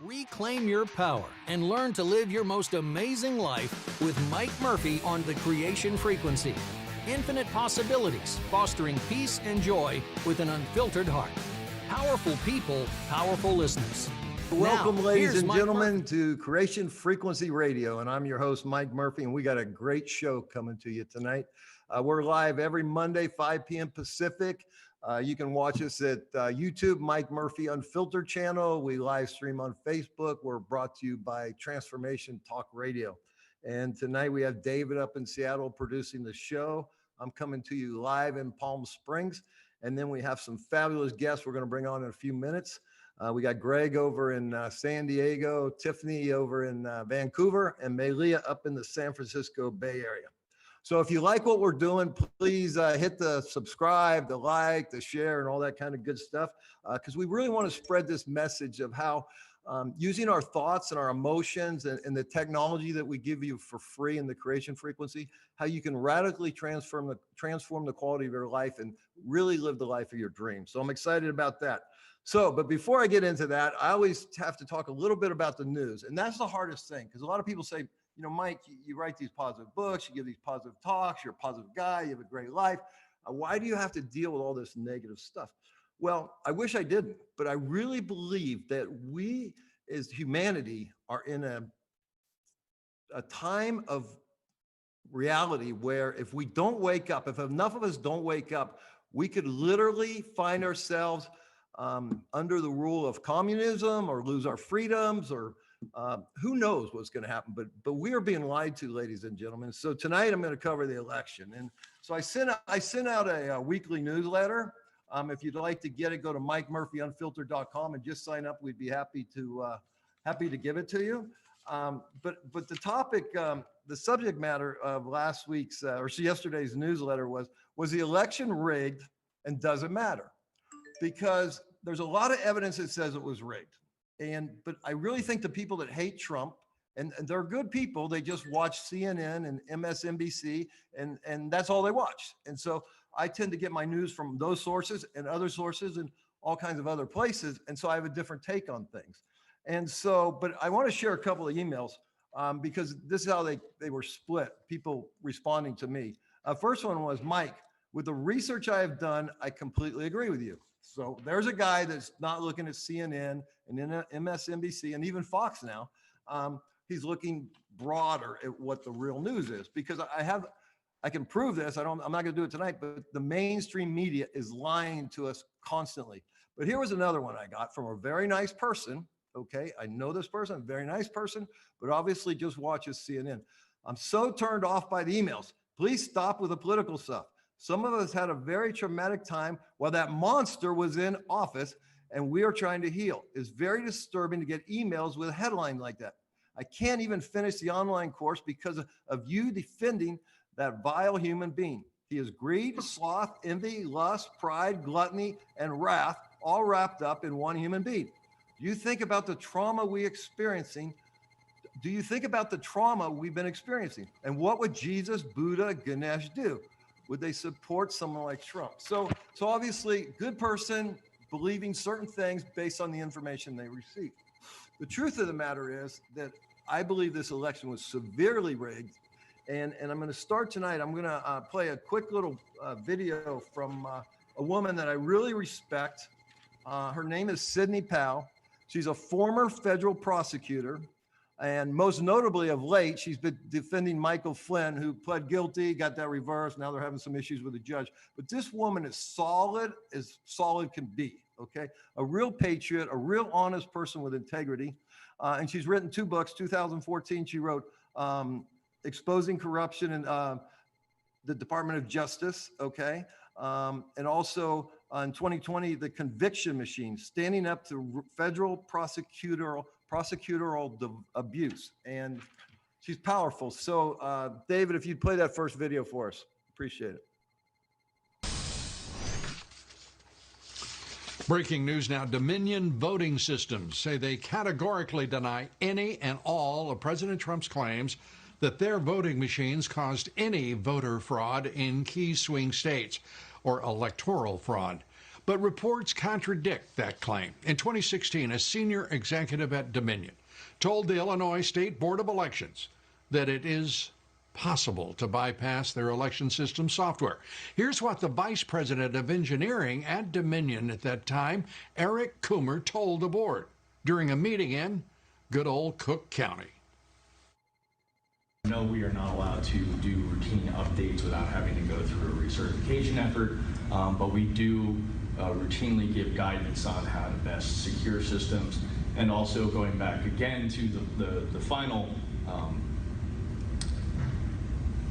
Reclaim your power and learn to live your most amazing life with Mike Murphy on the Creation Frequency. Infinite possibilities, fostering peace and joy with an unfiltered heart. Powerful people, powerful listeners. Welcome, ladies and gentlemen, to Creation Frequency Radio, and I'm your host, Mike Murphy, and we got a great show coming to you tonight. We're live every Monday, 5 p.m. Pacific. You can watch us at YouTube, Mike Murphy Unfiltered channel. We live stream on Facebook. We're brought to you by Transformation Talk Radio. And tonight we have David up in Seattle producing the show. I'm coming to you live in Palm Springs. And then we have some fabulous guests we're going to bring on in a few minutes. We got Greg over in San Diego, Tiffany over in Vancouver, and Melia up in the San Francisco Bay Area. So if you like what we're doing, please hit the subscribe, the like, the share, and all that kind of good stuff, because we really want to spread this message of how using our thoughts and our emotions and the technology that we give you for free in the Creation Frequency, how you can radically transform the quality of your life and really live the life of your dreams. So I'm excited about that. So, but before I get into that, I always have to talk a little bit about the news. And that's the hardest thing, because a lot of people say, you know, Mike, you write these positive books, you give these positive talks, you're a positive guy, you have a great life. Why do you have to deal with all this negative stuff? Well, I wish I didn't, but I really believe that we as humanity are in a time of reality where if we don't wake up, if enough of us don't wake up, we could literally find ourselves under the rule of communism or lose our freedoms, or who knows what's going to happen, but we are being lied to, ladies and gentlemen. So tonight I'm going to cover the election. And so I sent out a weekly newsletter. If you'd like to get it, go to MikeMurphyUnfiltered.com and just sign up. We'd be happy to give it to you. But the topic, the subject matter of last week's or yesterday's newsletter was the election rigged, and does it matter? Because there's a lot of evidence that says it was rigged. But I really think the people that hate Trump, and they're good people, they just watch CNN and MSNBC, and that's all they watch. And so I tend to get my news from those sources and other sources and all kinds of other places. And so I have a different take on things. And so, but I want to share a couple of emails because this is how they were split, people responding to me. First one was, Mike, with the research I have done, I completely agree with you. So there's a guy that's not looking at CNN and MSNBC and even Fox now. He's looking broader at what the real news is, because I can prove this. I'm not going to do it tonight, but the mainstream media is lying to us constantly. But here was another one I got from a very nice person. Okay, I know this person, a very nice person, but obviously just watches CNN. I'm so turned off by the emails. Please stop with the political stuff. Some of us had a very traumatic time while that monster was in office, and we are trying to heal. It's very disturbing to get emails with a headline like that. I can't even finish the online course because of you defending that vile human being. He is greed, sloth, envy, lust, pride, gluttony, and wrath, all wrapped up in one human being. Do you think about the trauma we're experiencing? Do you think about the trauma we've been experiencing? And what would Jesus, Buddha, Ganesh do? Would they support someone like Trump? So obviously, good person believing certain things based on the information they received. The truth of the matter is that I believe this election was severely rigged. And I'm going to start tonight. I'm going to play a quick little video from a woman that I really respect. Her name is Sidney Powell. She's a former federal prosecutor. And most notably of late, she's been defending Michael Flynn, who pled guilty, got that reversed. Now they're having some issues with the judge. But this woman is solid as solid can be, okay? A real patriot, a real honest person with integrity. And she's written 2 books. 2014, she wrote Exposing Corruption in the Department of Justice, okay? And also in 2020, The Conviction Machine, Standing Up to Federal Prosecutorial Abuse. And she's powerful. So David, if you'd play that first video for us, appreciate it. Breaking news now. Dominion Voting Systems say they categorically deny any and all of President Trump's claims that their voting machines caused any voter fraud in key swing states or electoral fraud. But reports contradict that claim. In 2016, a senior executive at Dominion told the Illinois State Board of Elections that it is possible to bypass their election system software. Here's what the vice president of engineering at Dominion at that time, Eric Coomer, told the board during a meeting in good old Cook County. No, we are not allowed to do routine updates without having to go through a recertification effort, but we do routinely give guidance on how to best secure systems, and also going back again to the final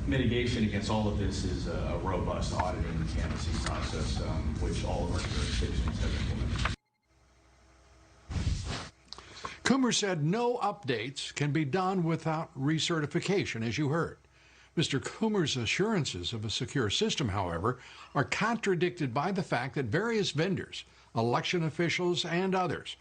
mitigation against all of this is a robust auditing and canvassing process, which all of our jurisdictions have implemented. Coomer said no updates can be done without recertification, as you heard. Mr. Coomer's assurances of a secure system, however, are contradicted by the fact that various vendors, election officials, and others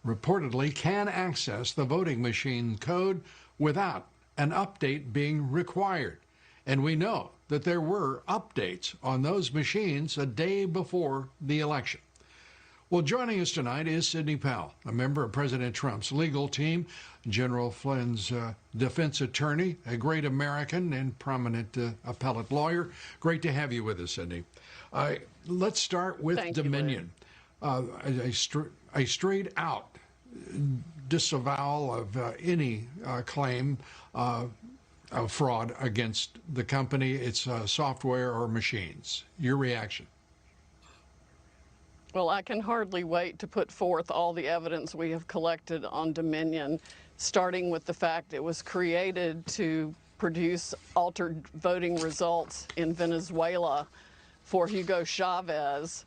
reportedly can access the voting machine code without an update being required. And we know that there were updates on those machines a day before the election. Well, joining us tonight is Sidney Powell, a member of President Trump's legal team, General Flynn's defense attorney, a great American and prominent appellate lawyer. Great to have you with us, Sidney. Let's start with Dominion. A straight-out disavowal of any claim of fraud against the company, its software or machines. Your reaction? Well, I can hardly wait to put forth all the evidence we have collected on Dominion, starting with the fact it was created to produce altered voting results in Venezuela for Hugo Chavez,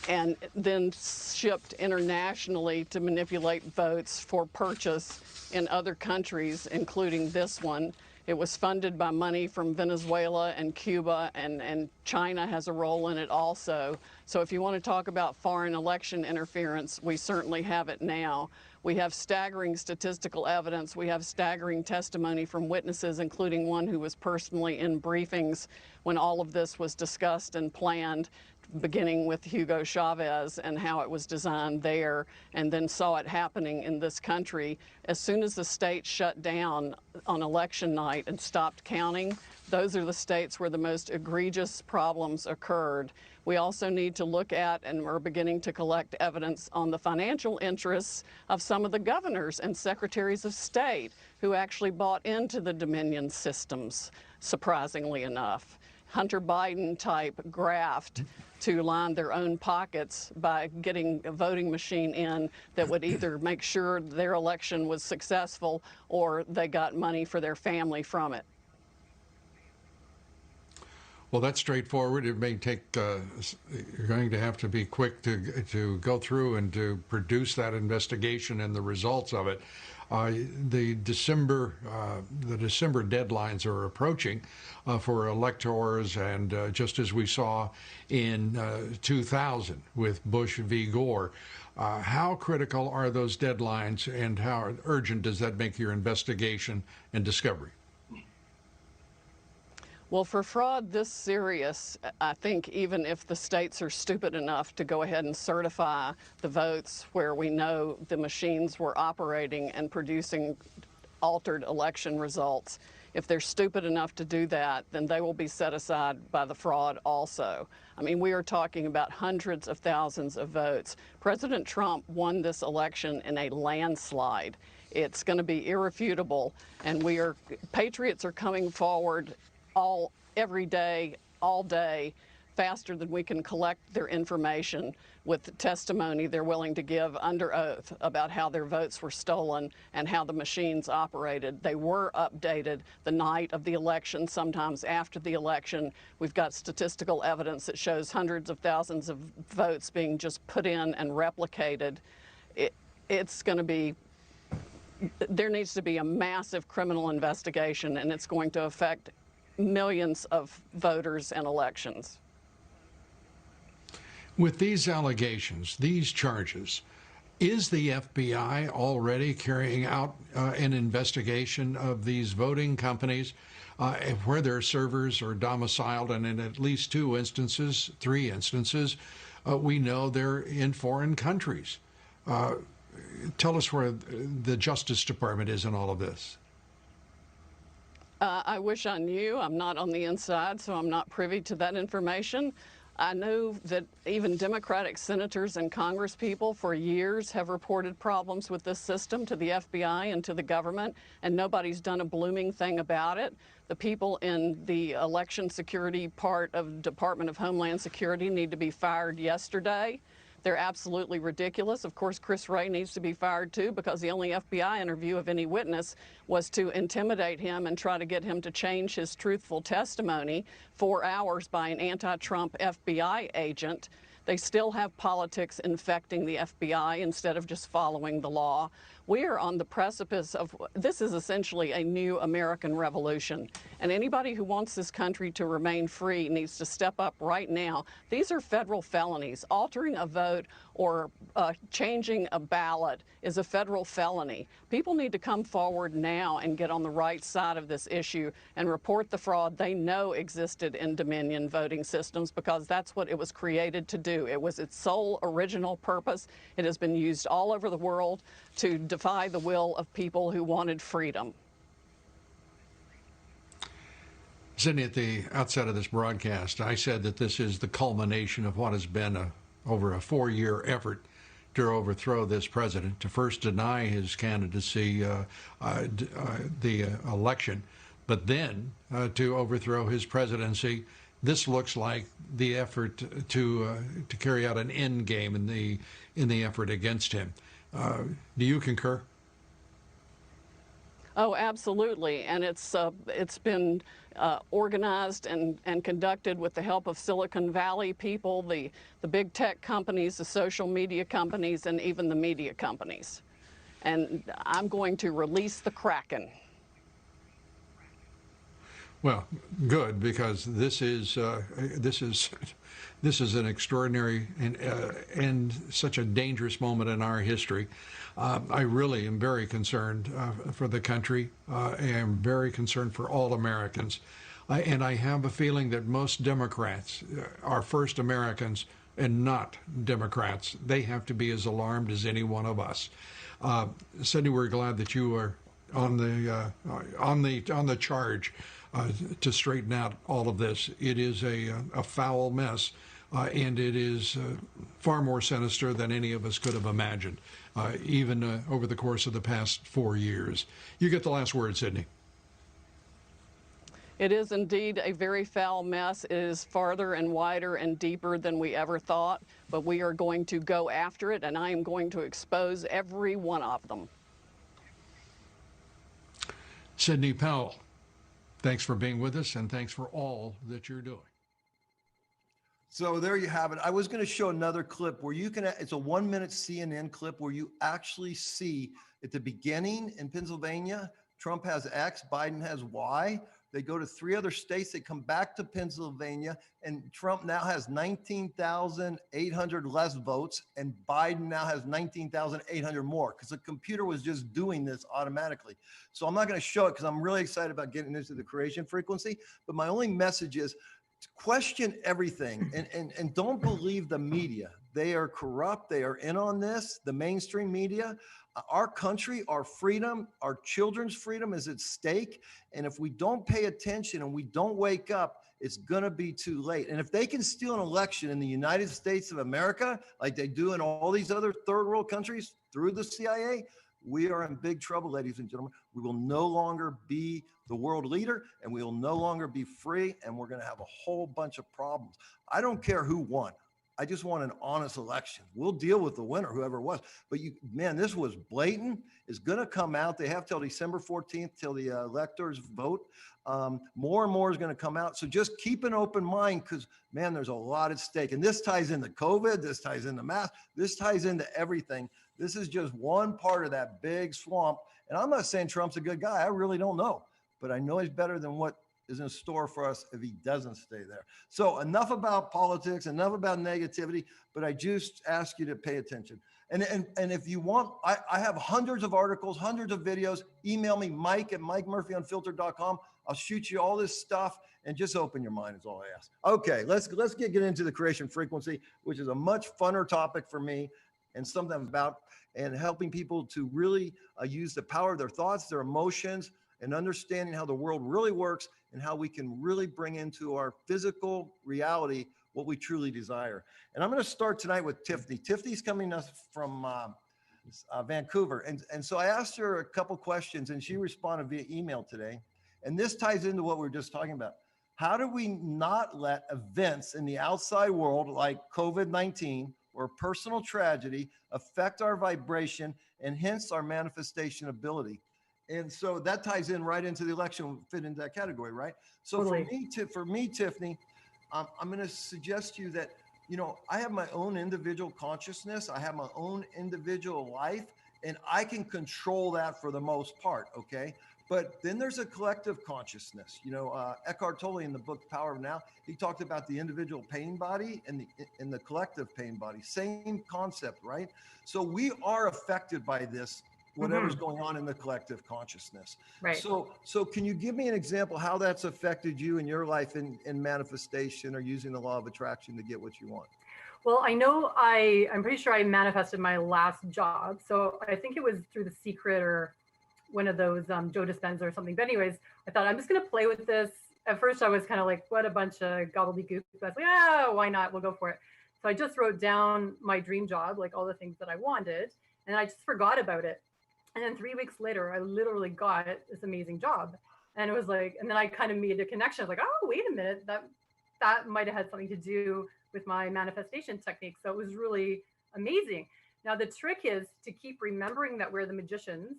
and then shipped internationally to manipulate votes for purchase in other countries, including this one. It was funded by money from Venezuela and Cuba, and China has a role in it also. So if you want to talk about foreign election interference, we certainly have it now. We have staggering statistical evidence. We have staggering testimony from witnesses, including one who was personally in briefings when all of this was discussed and planned, beginning with Hugo Chavez and how it was designed there, and then saw it happening in this country. As soon as the state shut down on election night and stopped counting, those are the states where the most egregious problems occurred. We also need to look at, and we're beginning to collect evidence on the financial interests of some of the governors and secretaries of state who actually bought into the Dominion systems, surprisingly enough. Hunter Biden type graft to line their own pockets by getting a voting machine in that would either make sure their election was successful or they got money for their family from it. Well, that's straightforward. It may take, you're going to have to be quick to go through and to produce that investigation and the results of it. The December deadlines are approaching for electors, and just as we saw in 2000 with Bush v. Gore, how critical are those deadlines, and how urgent does that make your investigation and discovery? Well, for fraud this serious, I think even if the states are stupid enough to go ahead and certify the votes where we know the machines were operating and producing altered election results, if they're stupid enough to do that, then they will be set aside by the fraud also. I mean, we are talking about hundreds of thousands of votes. President Trump won this election in a landslide. It's going to be irrefutable, and patriots are coming forward every day, all day, faster than we can collect their information with testimony they're willing to give under oath about how their votes were stolen and how the machines operated. They were updated the night of the election, sometimes after the election. We've got statistical evidence that shows hundreds of thousands of votes being just put in and replicated. It's going to be, there needs to be a massive criminal investigation, and it's going to affect millions of voters and elections. With these allegations, these charges, is the FBI already carrying out an investigation of these voting companies where their servers are domiciled, and in at least three instances, We know they're in foreign countries. Tell us where the Justice Department is in all of this. I wish I knew. I'm not on the inside, so I'm not privy to that information. I know that even Democratic senators and congresspeople for years have reported problems with this system to the FBI and to the government, and nobody's done a blooming thing about it. The people in the election security part of the Department of Homeland Security need to be fired yesterday. They're absolutely ridiculous. Of course, Chris Wray needs to be fired too, because the only FBI interview of any witness was to intimidate him and try to get him to change his truthful testimony 4 hours by an anti-Trump FBI agent. They still have politics infecting the FBI instead of just following the law. We are on the precipice of, this is essentially a new American revolution. And anybody who wants this country to remain free needs to step up right now. These are federal felonies. Altering a vote or changing a ballot is a federal felony. People need to come forward now and get on the right side of this issue and report the fraud they know existed in Dominion voting systems, because that's what it was created to do. It was its sole original purpose. It has been used all over the world to defy the will of people who wanted freedom. Sydney, at the outset of this broadcast, I said that this is the culmination of what has been over a 4-year effort to overthrow this president, to first deny his candidacy, the election, but then to overthrow his presidency. This looks like the effort to carry out an end game in the effort against him. Do you concur? Oh, absolutely, and it's been organized and conducted with the help of Silicon Valley people, the big tech companies, the social media companies, and even the media companies. And I'm going to release the Kraken. Well, good, because this is an extraordinary and such a dangerous moment in our history. I really am very concerned for the country. I am very concerned for all Americans. And I have a feeling that most Democrats are first Americans and not Democrats. They have to be as alarmed as any one of us. Sydney, we're glad that you are on the charge to straighten out all of this. It is a foul mess, and it is far more sinister than any of us could have imagined, even over the course of the past 4 years. You get the last word, Sydney. It is indeed a very foul mess. It is farther and wider and deeper than we ever thought, but we are going to go after it, and I am going to expose every one of them. Sydney Powell, thanks for being with us, and thanks for all that you're doing. So there you have it. I was going to show another clip where you can, it's a 1-minute CNN clip where you actually see at the beginning in Pennsylvania, Trump has X, Biden has Y. They go to 3 other states. They come back to Pennsylvania, and Trump now has 19,800 less votes, and Biden now has 19,800 more, because the computer was just doing this automatically. So I'm not going to show it because I'm really excited about getting into the creation frequency. But my only message is to question everything and don't believe the media. They are corrupt. They are in on this, the mainstream media. Our country, our freedom, our children's freedom is at stake. And if we don't pay attention and we don't wake up, it's going to be too late. And if they can steal an election in the United States of America, like they do in all these other third world countries through the CIA, we are in big trouble, ladies and gentlemen. We will no longer be the world leader, and we will no longer be free, and we're going to have a whole bunch of problems. I don't care who won. I just want an honest election. We'll deal with the winner, whoever it was. But man, this was blatant. It's going to come out. They have till December 14th till the electors vote. More and more is going to come out. So just keep an open mind, because man, there's a lot at stake. And this ties into COVID. This ties into mask. This ties into everything. This is just one part of that big swamp. And I'm not saying Trump's a good guy. I really don't know. But I know he's better than what is in store for us if he doesn't stay there. So enough about politics, enough about negativity, but I just ask you to pay attention. And if you want, I have hundreds of articles, hundreds of videos. Email me, Mike@MikeMurphyUnfiltered.com. I'll shoot you all this stuff, and just open your mind is all I ask. Okay, let's get into the creation frequency, which is a much funner topic for me and something about and helping people to really use the power of their thoughts, their emotions, and understanding how the world really works and how we can really bring into our physical reality what we truly desire. And I'm going to start tonight with Tiffany. Tiffany's coming to us from Vancouver. And so I asked her a couple questions and she responded via email today. And this ties into what we were just talking about. How do we not let events in the outside world like COVID-19 or personal tragedy affect our vibration and hence our manifestation ability? And so that ties in right into the election, fit into that category, right? So totally. for me, Tiffany, I'm going to suggest to you that, you know, I have my own individual consciousness. I have my own individual life, and I can control that for the most part, okay? But then there's a collective consciousness. You know, Eckhart Tolle in the book Power of Now, he talked about the individual pain body and the collective pain body. Same concept, right? So we are affected by this, whatever's going on in the collective consciousness. Right. So can you give me an example how that's affected you in your life in manifestation or using the law of attraction to get what you want? Well, I know I'm pretty sure I manifested my last job. So I think it was through The Secret or one of those Joe Dispenza or something. But anyways, I thought I'm just going to play with this. At first I was kind of like, what a bunch of gobbledygook. I was like, oh, why not? We'll go for it. So I just wrote down my dream job, like all the things that I wanted, and I just forgot about it. And then 3 weeks later, I literally got this amazing job. And it was like, and then I kind of made a connection. I was like, oh, wait a minute, that might have had something to do with my manifestation technique. So it was really amazing. Now, the trick is to keep remembering that we're the magicians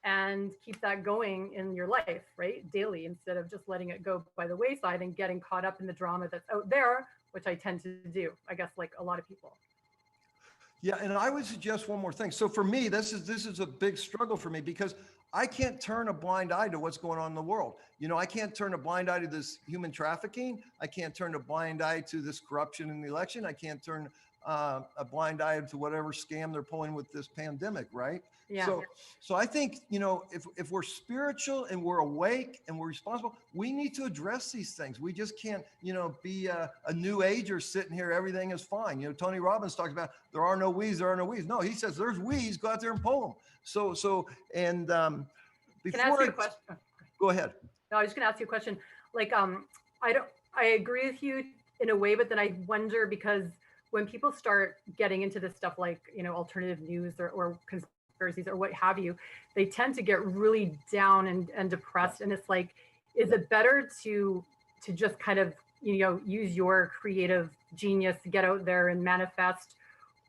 and keep that going in your life, right? Daily, instead of just letting it go by the wayside and getting caught up in the drama that's out there, which I tend to do, I guess, like a lot of people. Yeah, and I would suggest one more thing. So for me, this is a big struggle for me because I can't turn a blind eye to what's going on in the world. You know, I can't turn a blind eye to this human trafficking. I can't turn a blind eye to this corruption in the election. I can't turn a blind eye to whatever scam they're pulling with this pandemic, right? Yeah. So I think, you know, if we're spiritual and we're awake and we're responsible, we need to address these things. We just can't, you know, be a new ager sitting here, everything is fine. You know, Tony Robbins talks about there are no we's, there are no we's. No, he says there's we's, go out there and pull them. before Can I ask you a question? Go ahead. No, I was just gonna ask you a question. Like, I agree with you in a way, but then I wonder because when people start getting into this stuff like, you know, alternative news or conspiracies or what have you, they tend to get really down and depressed. And it's like, is it better to just kind of, you know, use your creative genius to get out there and manifest,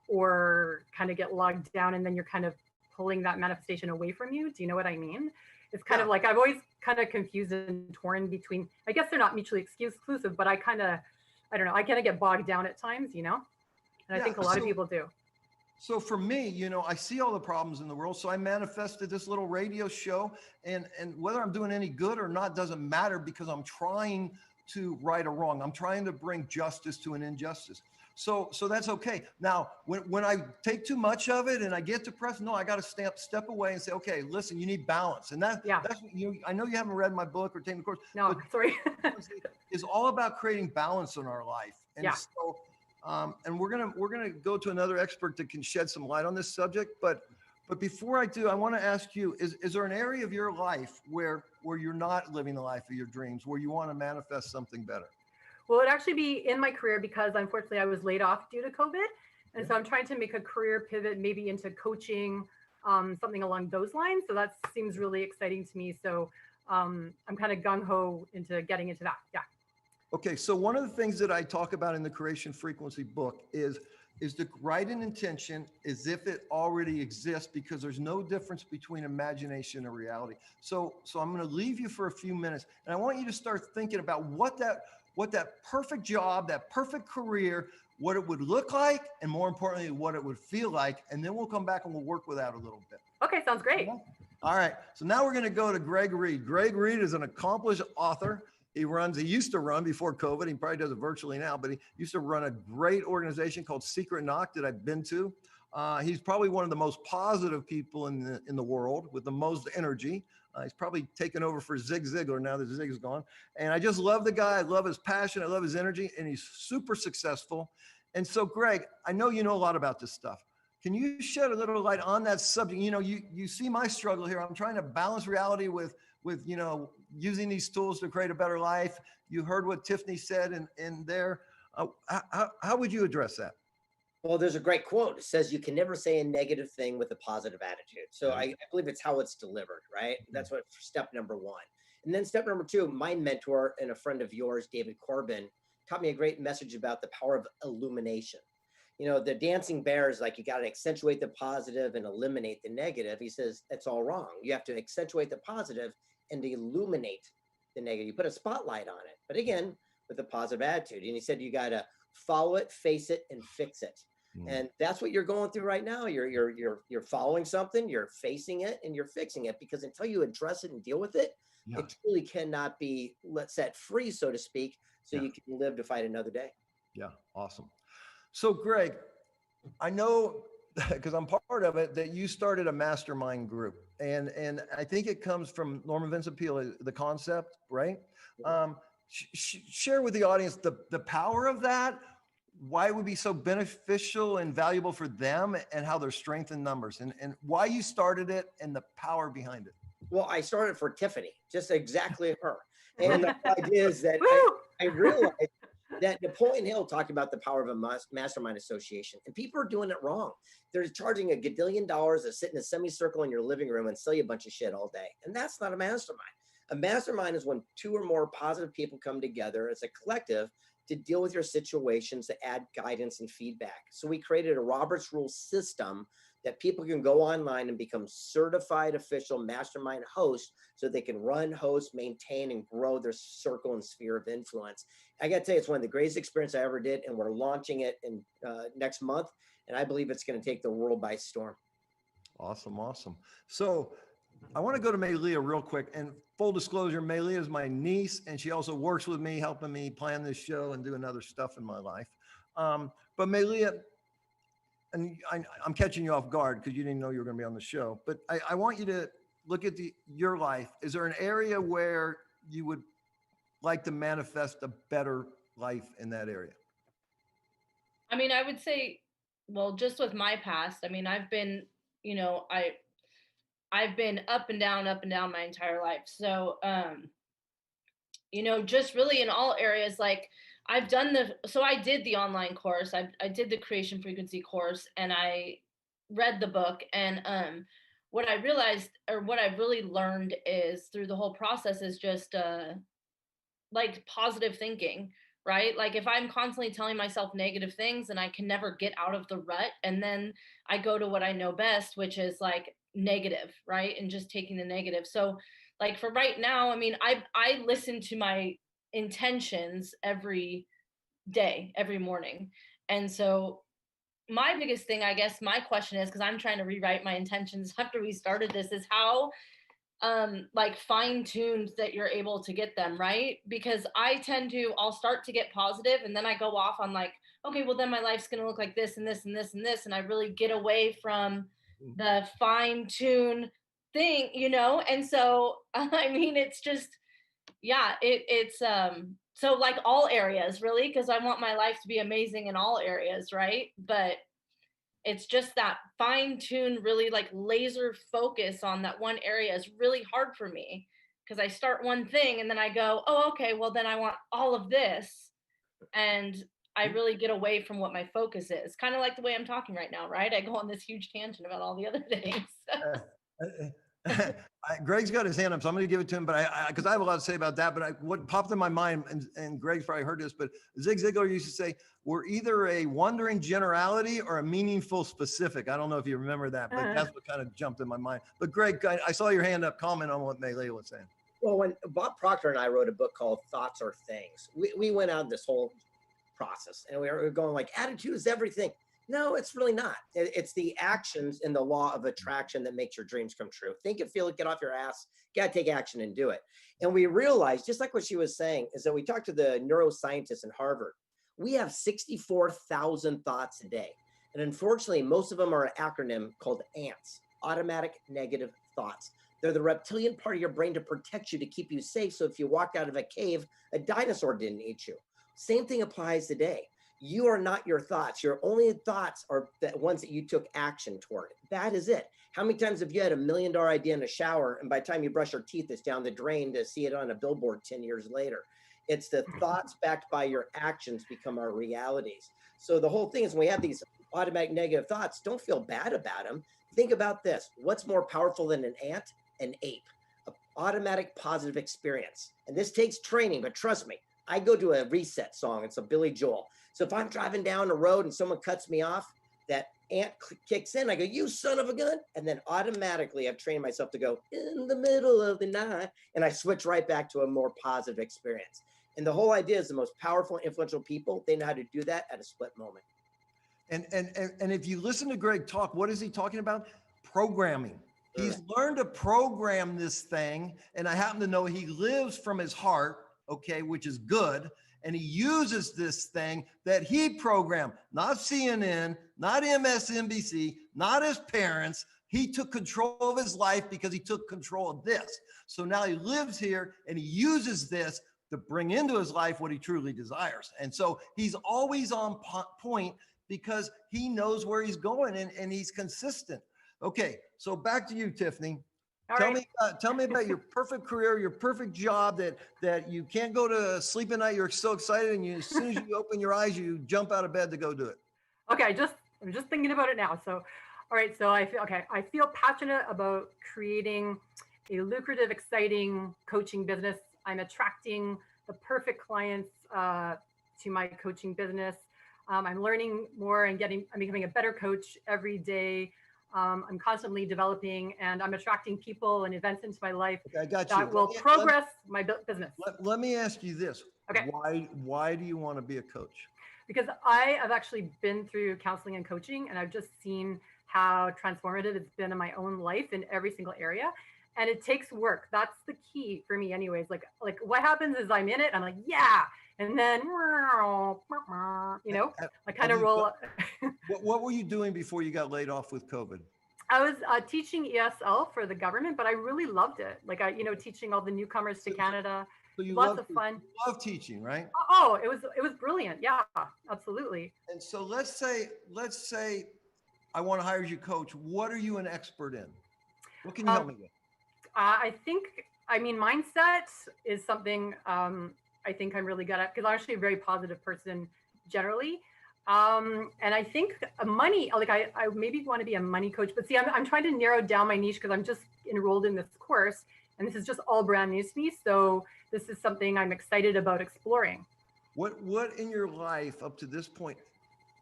or kind of get logged down and then you're kind of pulling that manifestation away from you? Do you know what I mean? It's kind of like, I've always kind of confused and torn between, I guess they're not mutually exclusive, but I don't know, I kind of get bogged down at times, you know? And I think a lot of people do. So for me, you know, I see all the problems in the world. So I manifested this little radio show, and whether I'm doing any good or not doesn't matter, because I'm trying to right a wrong. I'm trying to bring justice to an injustice. So that's okay. Now, when I take too much of it and I get depressed, no, I got to step away and say, okay, listen, you need balance. And that's, I know you haven't read my book or taken the course. No, sorry. It's all about creating balance in our life. And so, and we're gonna go to another expert that can shed some light on this subject. But before I do, I want to ask you: is there an area of your life where you're not living the life of your dreams, where you want to manifest something better? Well, it'd actually be in my career, because unfortunately I was laid off due to COVID, and so I'm trying to make a career pivot, maybe into coaching, something along those lines. So that seems really exciting to me. So I'm kind of gung ho into getting into that. Yeah. Okay, so one of the things that I talk about in the Creation Frequency book is to write an intention as if it already exists, because there's no difference between imagination and reality. So I'm going to leave you for a few minutes, and I want you to start thinking about what that perfect job, that perfect career, what it would look like, and more importantly, what it would feel like. And then we'll come back and we'll work with that a little bit. Okay, sounds great. All right, so now we're going to go to Greg Reid. Greg Reid is an accomplished author. He used to run before COVID. He probably does it virtually now, but he used to run a great organization called Secret Knock that I've been to. He's probably one of the most positive people in the world with the most energy. He's probably taken over for Zig Ziglar now that Zig's gone. And I just love the guy. I love his passion. I love his energy. And he's super successful. And so, Greg, I know you know a lot about this stuff. Can you shed a little light on that subject? You know, you see my struggle here. I'm trying to balance reality with you know, using these tools to create a better life. You heard what Tiffany said in there. How would you address that? Well, there's a great quote. It says, you can never say a negative thing with a positive attitude. So I believe it's how it's delivered, right? That's what step number one. And then step number two, my mentor and a friend of yours, David Corbin, taught me a great message about the power of illumination. You know, the dancing bear is like, you got to accentuate the positive and eliminate the negative. He says, that's all wrong. You have to accentuate the positive and illuminate the negative. You put a spotlight on it, but again, with a positive attitude. And he said, you got to follow it, face it, and fix it. And that's what you're going through right now. You're following something, you're facing it, and you're fixing it, because until you address it and deal with it, it truly cannot be set free, so to speak, so you can live to fight another day. Yeah, awesome. So Greg, I know, because I'm part of it, that you started a mastermind group, and I think it comes from Norman Vincent Peale, the concept, right? Share with the audience the power of that, why it would be so beneficial and valuable for them, and how there's strength in numbers, and why you started it and the power behind it. Well, I started for Tiffany, just exactly her. And the idea is that I realized that Napoleon Hill talked about the power of a mastermind association, and people are doing it wrong. They're charging $1 gazillion to sit in a semicircle in your living room and sell you a bunch of shit all day. And that's not a mastermind. A mastermind is when 2 or more positive people come together as a collective to deal with your situations, to add guidance and feedback. So we created a Robert's Rule system that people can go online and become certified official mastermind hosts, so they can run, host, maintain, and grow their circle and sphere of influence. I got to tell you, it's one of the greatest experiences I ever did, and we're launching it in next month, and I believe it's going to take the world by storm. Awesome, awesome. So I want to go to Maylia real quick, and full disclosure, Maylia is my niece, and she also works with me, helping me plan this show and doing other stuff in my life. But Maylia, and I'm catching you off guard because you didn't know you were going to be on the show, but I want you to look at your life. Is there an area where you would like to manifest a better life in that area? I mean, I would say, well, just with my past, I mean, I've been, you know, I've been up and down my entire life. So, you know, just really in all areas, like I did the online course, I did the creation frequency course, and I read the book. And what I realized, or what I really learned, is through the whole process is just like positive thinking, right? Like if I'm constantly telling myself negative things, and I can never get out of the rut, and then I go to what I know best, which is like negative, right? And just taking the negative. So like for right now, I mean, I listen to my intentions every day, every morning. And so my biggest thing, I guess my question is, because I'm trying to rewrite my intentions after we started this, is how like fine-tuned that you're able to get them, right? Because I'll start to get positive, and then I go off on like, okay, well then my life's gonna look like this and this and this and this, and I really get away from the fine-tune thing, you know? And so I mean, it's just, yeah, it's so like all areas really, because I want my life to be amazing in all areas, right? But it's just that fine-tune, really like laser focus on that one area is really hard for me, because I start one thing and then I go, oh, okay, well then I want all of this, and I really get away from what my focus is. Kind of like the way I'm talking right now, right? I go on this huge tangent about all the other things. Greg's got his hand up, so I'm going to give it to him, but because I have a lot to say about that, but what popped in my mind, and Greg's probably heard this, but Zig Ziglar used to say, we're either a wandering generality or a meaningful specific. I don't know if you remember that, but that's what kind of jumped in my mind. But Greg, I saw your hand up. Comment on what Maylia was saying. Well, when Bob Proctor and I wrote a book called Thoughts Are Things, we went on this whole process, and we were going like, attitude is everything. No, it's really not. It's the actions and the law of attraction that makes your dreams come true. Think it, feel it, get off your ass, got to take action and do it. And we realized, just like what she was saying, is that we talked to the neuroscientists in Harvard. We have 64,000 thoughts a day. And unfortunately, most of them are an acronym called ANTS, automatic negative thoughts. They're the reptilian part of your brain to protect you, to keep you safe. So if you walked out of a cave, a dinosaur didn't eat you. Same thing applies today. You are not your thoughts. Your only thoughts are the ones that you took action toward. That is it. How many times have you had $1 million idea in a shower, and by the time you brush your teeth, it's down the drain to see it on a billboard 10 years later? It's the thoughts backed by your actions become our realities. So the whole thing is, when we have these automatic negative thoughts, don't feel bad about them. Think about this. What's more powerful than an ant? An ape. An automatic positive experience. And this takes training, but trust me, I go to a reset song. It's a Billy Joel. So if I'm driving down the road and someone cuts me off, that ant kicks in. I go, you son of a gun. And then automatically I've trained myself to go, in the middle of the night. And I switch right back to a more positive experience. And the whole idea is the most powerful, influential people, they know how to do that at a split moment. And if you listen to Greg talk, what is he talking about? Programming. He's learned to program this thing. And I happen to know he lives from his heart, okay, which is good. And he uses this thing that he programmed, not CNN, not MSNBC, not his parents. He took control of his life because he took control of this. So now he lives here and he uses this to bring into his life what he truly desires. And so he's always on point because he knows where he's going and he's consistent. Okay, so back to you, Tiffany. Tell me about your perfect career, your perfect job that you can't go to sleep at night. You're so excited, and as soon as you open your eyes, you jump out of bed to go do it. Okay, I'm just thinking about it now. So, all right, so I feel passionate about creating a lucrative, exciting coaching business. I'm attracting the perfect clients to my coaching business. I'm learning more and I'm becoming a better coach every day. I'm constantly developing, and I'm attracting people and events into my life that will progress my business. Let me ask you this. Okay. Why do you want to be a coach? Because I have actually been through counseling and coaching, and I've just seen how transformative it's been in my own life in every single area. And it takes work. That's the key for me anyways. Like what happens is I'm in it, I'm like, yeah. And then, you know, I kind of roll. What were you doing before you got laid off with COVID? I was teaching ESL for the government, but I really loved it. Like teaching all the newcomers to Canada. So you lots of fun. You love teaching, right? Oh, it was brilliant. Yeah, absolutely. And so let's say I want to hire you coach. What are you an expert in? What can you help me with? I think, mindset is something I think I'm really good at, because I'm actually a very positive person generally. And I think money, like I maybe want to be a money coach, but see, I'm trying to narrow down my niche because I'm just enrolled in this course and this is just all brand new to me. So this is something I'm excited about exploring. What in your life up to this point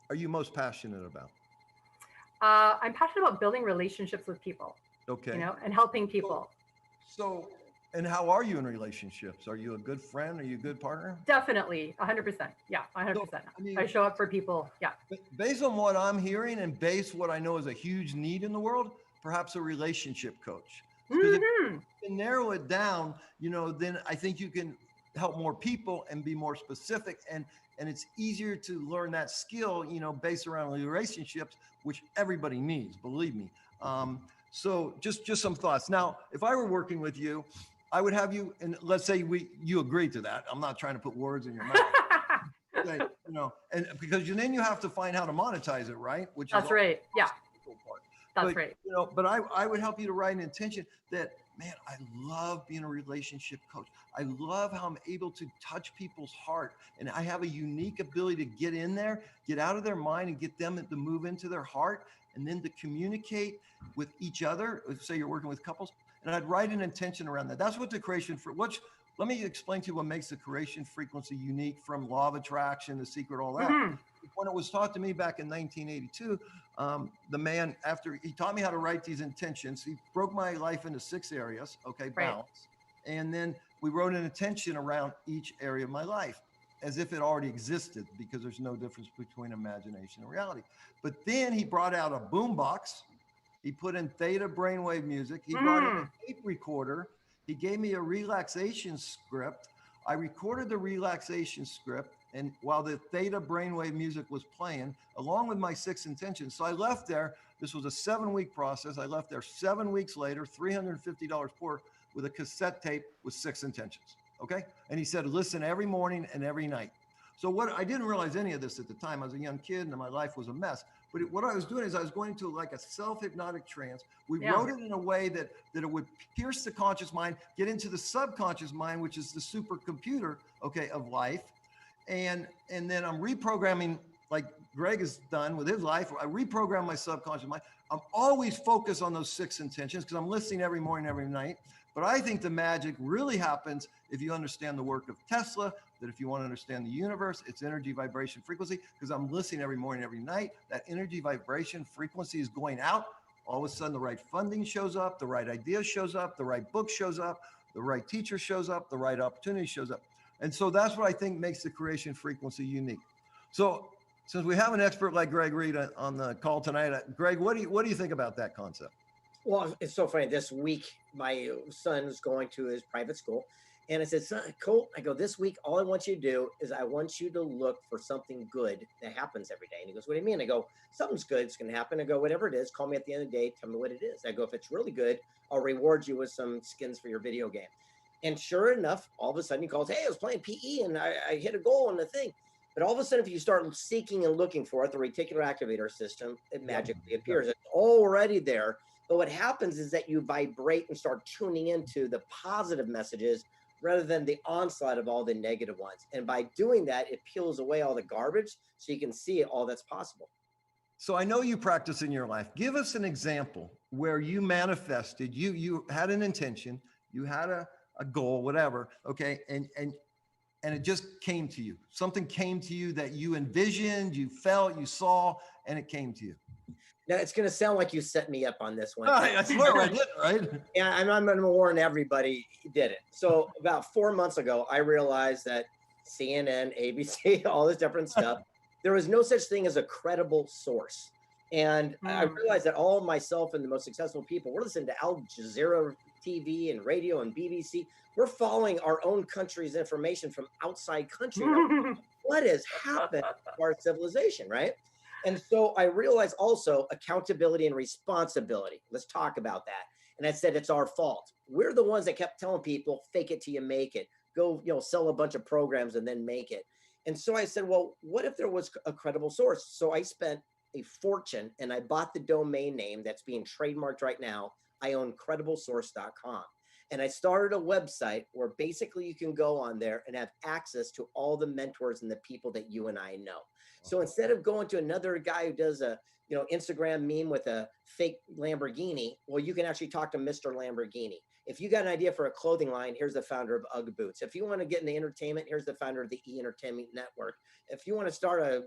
are you most passionate about? I'm passionate about building relationships with people. Okay. And helping people. So, and how are you in relationships? Are you a good friend? Are you a good partner? Definitely, 100%. Yeah, 100%. So, I show up for people. Yeah. Based on what I'm hearing and based what I know is a huge need in the world, perhaps a relationship coach. Because if you can narrow it down, then I think you can help more people and be more specific. And it's easier to learn that skill, based around relationships, which everybody needs, believe me. So just some thoughts. Now, if I were working with you, I would have you, and let's say you agree to that. I'm not trying to put words in your mouth. Say, and because then you have to find how to monetize it, right? That's right. Yeah. That's right. But I would help you to write an intention that, man, I love being a relationship coach. I love how I'm able to touch people's heart. And I have a unique ability to get in there, get out of their mind and get them to move into their heart, and then to communicate with each other. Say you're working with couples, and I'd write an intention around that. That's what the creation for let me explain to you what makes the creation frequency unique from law of attraction, the secret, all that. Mm-hmm. When it was taught to me back in 1982, the man, after he taught me how to write these intentions, he broke my life into 6 areas. Okay. Balance. Right. And then we wrote an intention around each area of my life as if it already existed, because there's no difference between imagination and reality. But then he brought out a boombox. He put in theta brainwave music. He brought in a tape recorder. He gave me a relaxation script. I recorded the relaxation script. And while the theta brainwave music was playing, along with my 6 intentions. So I left there. This was a 7-week process. I left there 7 weeks later, $350 poor, with a cassette tape with 6 intentions. Okay. And he said, listen every morning and every night. So what I didn't realize any of this at the time. I was a young kid and my life was a mess. But what I was doing is I was going to like a self-hypnotic trance. We wrote it in a way that it would pierce the conscious mind, get into the subconscious mind, which is the supercomputer, okay, of life. And then I'm reprogramming, like Greg has done with his life. I reprogram my subconscious mind. I'm always focused on those 6 intentions because I'm listening every morning, every night. But I think the magic really happens if you understand the work of Tesla, that if you want to understand the universe, it's energy, vibration, frequency, because I'm listening every morning, every night. That energy, vibration, frequency is going out. All of a sudden, the right funding shows up, the right idea shows up, the right book shows up, the right teacher shows up, the right opportunity shows up. And so that's what I think makes the creation frequency unique. So since we have an expert like Greg Reid on the call tonight, Greg, what do you think about that concept? Well, it's so funny. This week, my son's going to his private school. And I said, son, Colt, I go, this week, all I want you to do is I want you to look for something good that happens every day. And he goes, what do you mean? I go, something's good. It's going to happen. I go, whatever it is, call me at the end of the day. Tell me what it is. I go, if it's really good, I'll reward you with some skins for your video game. And sure enough, all of a sudden he calls, hey, I was playing PE and I hit a goal on the thing. But all of a sudden, if you start seeking and looking for it, the reticular activator system, it magically appears. It's already there. But what happens is that you vibrate and start tuning into the positive messages rather than the onslaught of all the negative ones. And by doing that, it peels away all the garbage so you can see all that's possible. So I know you practice in your life. Give us an example where you manifested, you had an intention, you had a goal, whatever, okay, and it just came to you. Something came to you that you envisioned, you felt, you saw, and it came to you. Now, it's going to sound like you set me up on this one. I swear I did, right? Yeah, I'm going to warn everybody did it. So about 4 months ago, I realized that CNN, ABC, all this different stuff, there was no such thing as a credible source. And I realized that all of myself and the most successful people, we're listening to Al Jazeera TV and radio and BBC. We're following our own country's information from outside country. What has happened to our civilization, right? And so I realized also accountability and responsibility. Let's talk about that. And I said, it's our fault. We're the ones that kept telling people, fake it till you make it. Go, sell a bunch of programs and then make it. And so I said, well, what if there was a credible source? So I spent a fortune and I bought the domain name that's being trademarked right now. I own crediblesource.com. And I started a website where basically you can go on there and have access to all the mentors and the people that you and I know. So instead of going to another guy who does a Instagram meme with a fake Lamborghini, well, you can actually talk to Mr. Lamborghini. If you got an idea for a clothing line, here's the founder of UGG Boots. If you want to get into entertainment, here's the founder of the E-Entertainment Network. If you want to start a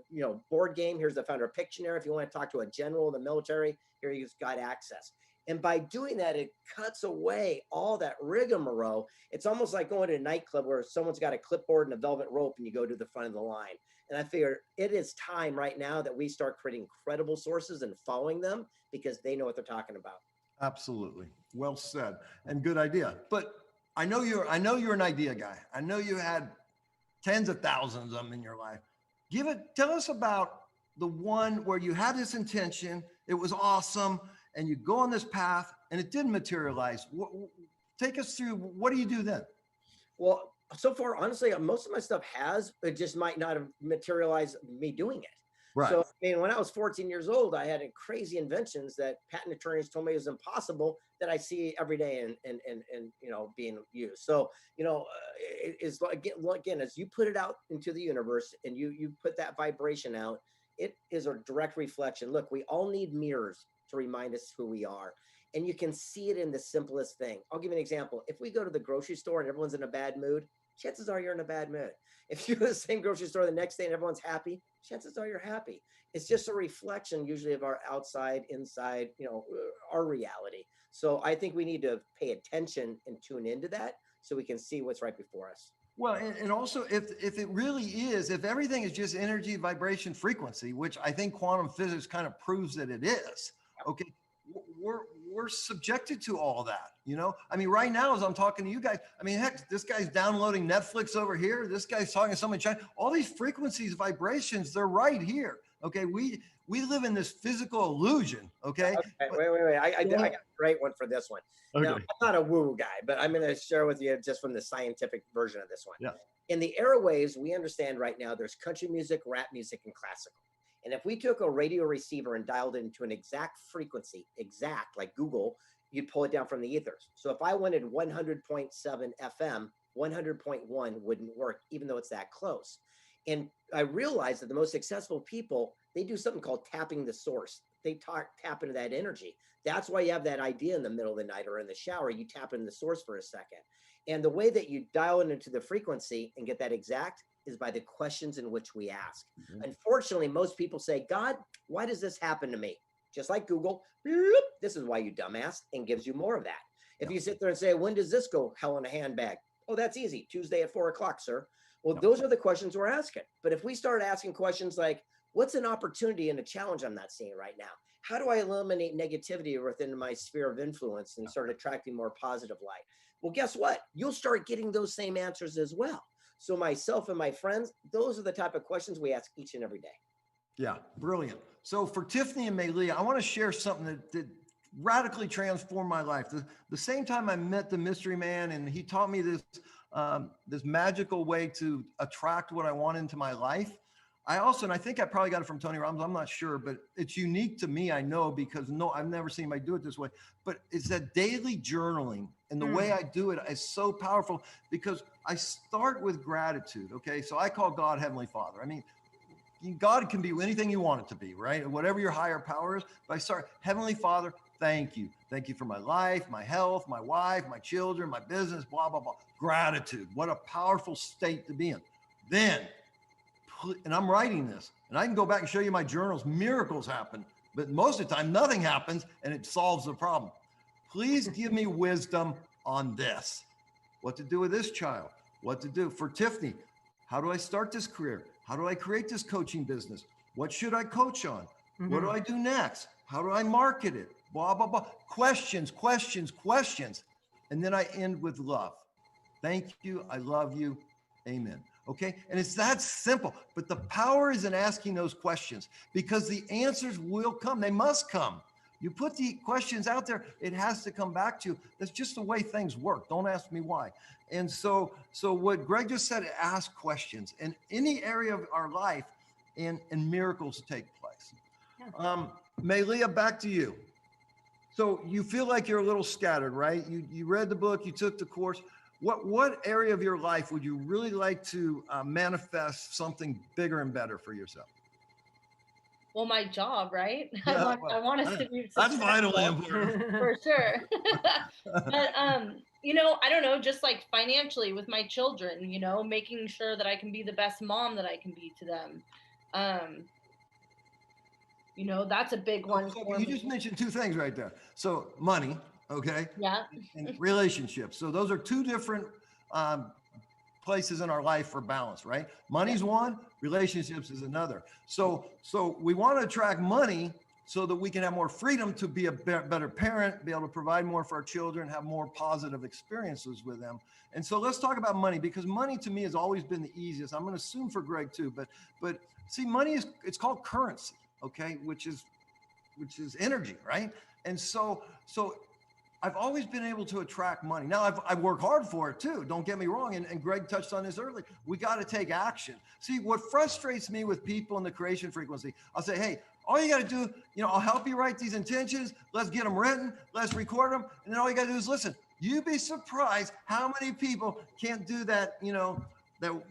board game, here's the founder of Pictionary. If you want to talk to a general in the military, here you've got access. And by doing that, it cuts away all that rigmarole. It's almost like going to a nightclub where someone's got a clipboard and a velvet rope and you go to the front of the line. And I figure it is time right now that we start creating credible sources and following them because they know what they're talking about. Absolutely. Well said and good idea. But I know you're an idea guy. I know you had tens of thousands of them in your life. Tell us about the one where you had this intention. It was awesome. And you go on this path and it didn't materialize. Take us through, what do you do then? Well, so far, honestly, most of my stuff has, it just might not have materialized me doing it. Right. So, when I was 14 years old, I had crazy inventions that patent attorneys told me was impossible that I see every day and being used. So, it's like, again, as you put it out into the universe and you put that vibration out, it is a direct reflection. Look, we all need mirrors to remind us who we are. And you can see it in the simplest thing. I'll give you an example. If we go to the grocery store and everyone's in a bad mood, chances are you're in a bad mood. If you go to the same grocery store the next day and everyone's happy, chances are you're happy. It's just a reflection usually of our outside, inside, our reality. So I think we need to pay attention and tune into that so we can see what's right before us. Well, and also if it really is, if everything is just energy, vibration, frequency, which I think quantum physics kind of proves that it is, okay, we're subjected to all that. You know, I mean, right now, as I'm talking to you guys, I mean, heck, this guy's downloading Netflix over here. This guy's talking to someone in China. All these frequencies, vibrations, they're right here. Okay. We live in this physical illusion. Okay. Wait. I got a great one for this one. Okay. Now, I'm not a woo guy, but I'm going to share with you just from the scientific version of this one. Yeah. In the airwaves, we understand right now there's country music, rap music, and classical. And if we took a radio receiver and dialed it into an exact frequency, like Google, you'd pull it down from the ethers. So if I wanted 100.7 FM, 100.1 wouldn't work, even though it's that close. And I realized that the most successful people, they do something called tapping the source. They tap into that energy. That's why you have that idea in the middle of the night or in the shower, you tap into the source for a second. And the way that you dial it into the frequency and get that exact is by the questions in which we ask. Mm-hmm. Unfortunately, most people say, God, why does this happen to me? Just like Google, bloop, this is why, you dumbass, and gives you more of that. If you sit there and say, when does this go hell in a handbag? Oh, that's easy. Tuesday at 4 o'clock, sir. Well, those are the questions we're asking. But if we start asking questions like, what's an opportunity and a challenge I'm not seeing right now? How do I eliminate negativity within my sphere of influence and start attracting more positive light? Well, guess what? You'll start getting those same answers as well. So myself and my friends, those are the type of questions we ask each and every day. Yeah, brilliant. So for Tiffany and Maylee, I want to share something that radically transformed my life. The same time I met the mystery man, and he taught me this magical way to attract what I want into my life. I also, and I think I probably got it from Tony Robbins, I'm not sure, but it's unique to me, I know, because I've never seen anybody do it this way, but it's that daily journaling, and the way I do it is so powerful because I start with gratitude, okay? So I call God Heavenly Father. I mean, God can be anything you want it to be, right? Whatever your higher power is, but I start, Heavenly Father, thank you. Thank you for my life, my health, my wife, my children, my business, blah, blah, blah. Gratitude, what a powerful state to be in. Then, and I'm writing this, and I can go back and show you my journals, miracles happen, but most of the time nothing happens and it solves the problem. Please give me wisdom on this. What to do with this child, what to do for Tiffany. How do I start this career? How do I create this coaching business? What should I coach on? Mm-hmm. What do I do next? How do I market it? Blah, blah, blah. Questions. And then I end with love. Thank you. I love you. Amen. Okay. And it's that simple, but the power is in asking those questions because the answers will come. They must come. You put the questions out there, it has to come back to you. That's just the way things work. Don't ask me why. And so what Greg just said, ask questions in any area of our life and miracles take place. Yeah. Maylia, back to you. So you feel like you're a little scattered, right? You read the book, you took the course. What area of your life would you really like to manifest something bigger and better for yourself? Well, my job, right? Yeah, I want us to be that's vitally important. For sure. But, I don't know, just like financially with my children, making sure that I can be the best mom that I can be to them. That's a big one. You just mentioned two things right there. So money, okay? Yeah. And relationships. So those are two different places in our life for balance, right? Money's one, relationships is another. So we want to attract money so that we can have more freedom to be a better parent, be able to provide more for our children, have more positive experiences with them. And so let's talk about money, because money to me has always been the easiest. I'm going to assume for Greg too, but see, money it's called currency, okay, which is energy, right? And so I've always been able to attract money. Now I work hard for it too. Don't get me wrong. And Greg touched on this earlier. We got to take action. See, what frustrates me with people in the creation frequency, I'll say, hey, all you got to do, I'll help you write these intentions. Let's get them written. Let's record them. And then all you got to do is listen. You'd be surprised how many people can't do that, that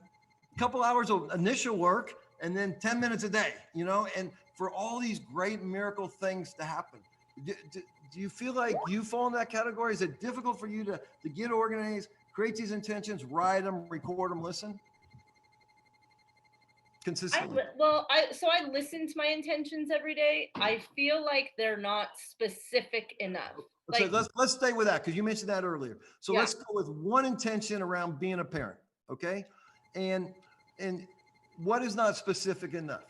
couple hours of initial work and then 10 minutes a day, and for all these great miracle things to happen. Do you feel like you fall in that category? Is it difficult for you to get organized, create these intentions, write them, record them, listen? Consistently. I listen to my intentions every day. I feel like they're not specific enough. So let's stay with that because you mentioned that earlier. So let's go with one intention around being a parent, okay? And what is not specific enough?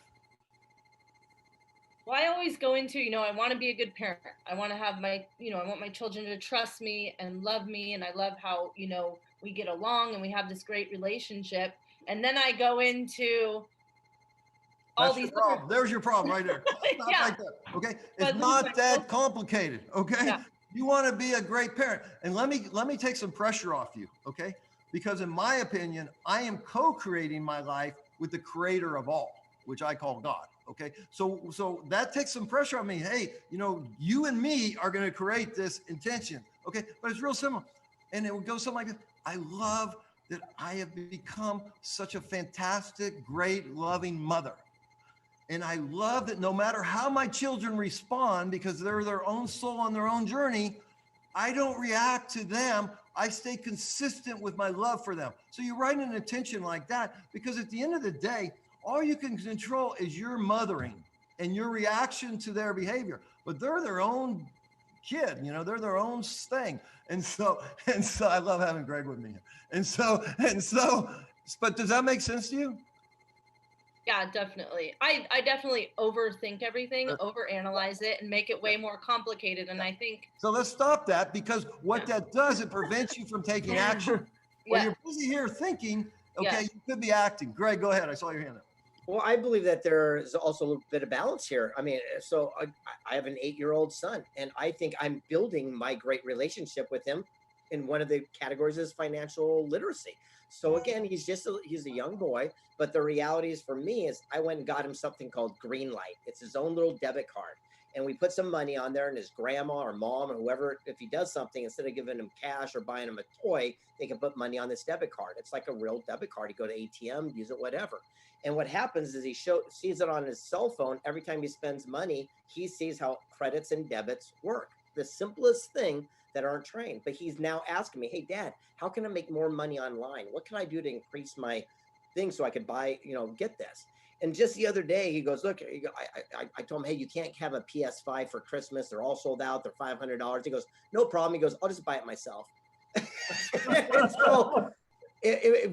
Well, I always go into, I want to be a good parent. I want to have I want my children to trust me and love me. And I love how, we get along and we have this great relationship. And then I go into all That's these your problem. There's your problem right there. Stop Yeah. right there. Okay. But It's not that complicated. Okay. Yeah. You want to be a great parent. And let me take some pressure off you. Okay. Because in my opinion, I am co-creating my life with the creator of all, which I call God. Okay. So that takes some pressure on me. Hey, you and me are going to create this intention. Okay. But it's real simple. And it would go something like this. I love that I have become such a fantastic, great, loving mother. And I love that no matter how my children respond, because they're their own soul on their own journey, I don't react to them. I stay consistent with my love for them. So you write an intention like that, because at the end of the day, all you can control is your mothering and your reaction to their behavior. But they're their own kid, they're their own thing. And so I love having Greg with me. And so, but does that make sense to you? Yeah, definitely. I definitely overthink everything, overanalyze it, and make it way more complicated. And I think so. Let's stop that, because what that does, it prevents you from taking action. Well, you're busy here thinking. Okay, you could be acting. Greg, go ahead. I saw your hand up. Well, I believe that there's also a little bit of balance here. I mean, so I have an 8-year-old son, and I think I'm building my great relationship with him. And one of the categories is financial literacy. So again, he's a young boy, but the reality is for me is I went and got him something called Green Light. It's his own little debit card. And we put some money on there, and his grandma or mom or whoever, if he does something, instead of giving him cash or buying him a toy, they can put money on this debit card. It's like a real debit card. You go to ATM, use it, whatever. And what happens is he sees it on his cell phone. Every time he spends money, he sees how credits and debits work. The simplest thing that aren't trained. But he's now asking me, hey, Dad, how can I make more money online? What can I do to increase my thing so I could buy, get this? And just the other day, he goes, look, I told him, hey, you can't have a PS5 for Christmas. They're all sold out. They're $500. He goes, no problem. He goes, I'll just buy it myself. So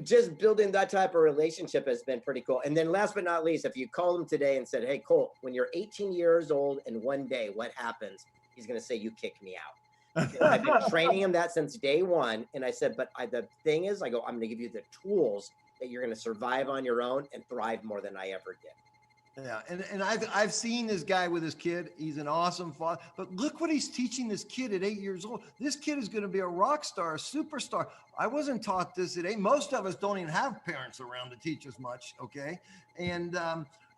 just building that type of relationship has been pretty cool. And then last but not least, if you call him today and said, hey, Colt, when you're 18 years old and one day, what happens? He's going to say, you kicked me out. I've been training him that since day one. And I said, but the thing is, I go, I'm going to give you the tools that you're going to survive on your own and thrive more than I ever did. Yeah. And I've seen this guy with his kid. He's an awesome father, but look what he's teaching this kid at 8 years old. This kid is going to be a rock star, a superstar. I wasn't taught this at 8. Most of us don't even have parents around to teach us much. Okay. And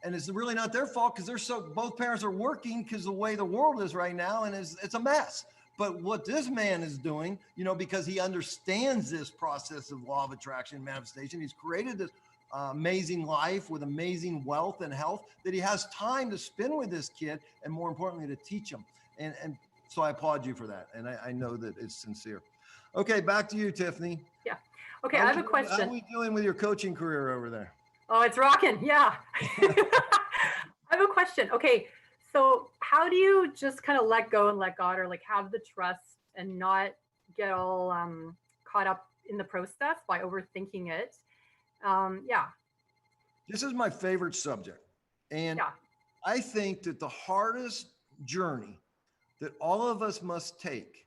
it's really not their fault, because both parents are working because the way the world is right now, and it's a mess. But what this man is doing, because he understands this process of law of attraction and manifestation, he's created this amazing life with amazing wealth and health that he has time to spend with this kid, and more importantly, to teach him. And so I applaud you for that. And I know that it's sincere. Okay, back to you, Tiffany. Yeah. Okay, I have a question. How are we doing with your coaching career over there? Oh, it's rocking. Yeah. I have a question. Okay. So how do you just kind of let go and let God, or like have the trust and not get all caught up in the process by overthinking it? Yeah. This is my favorite subject. And I think that the hardest journey that all of us must take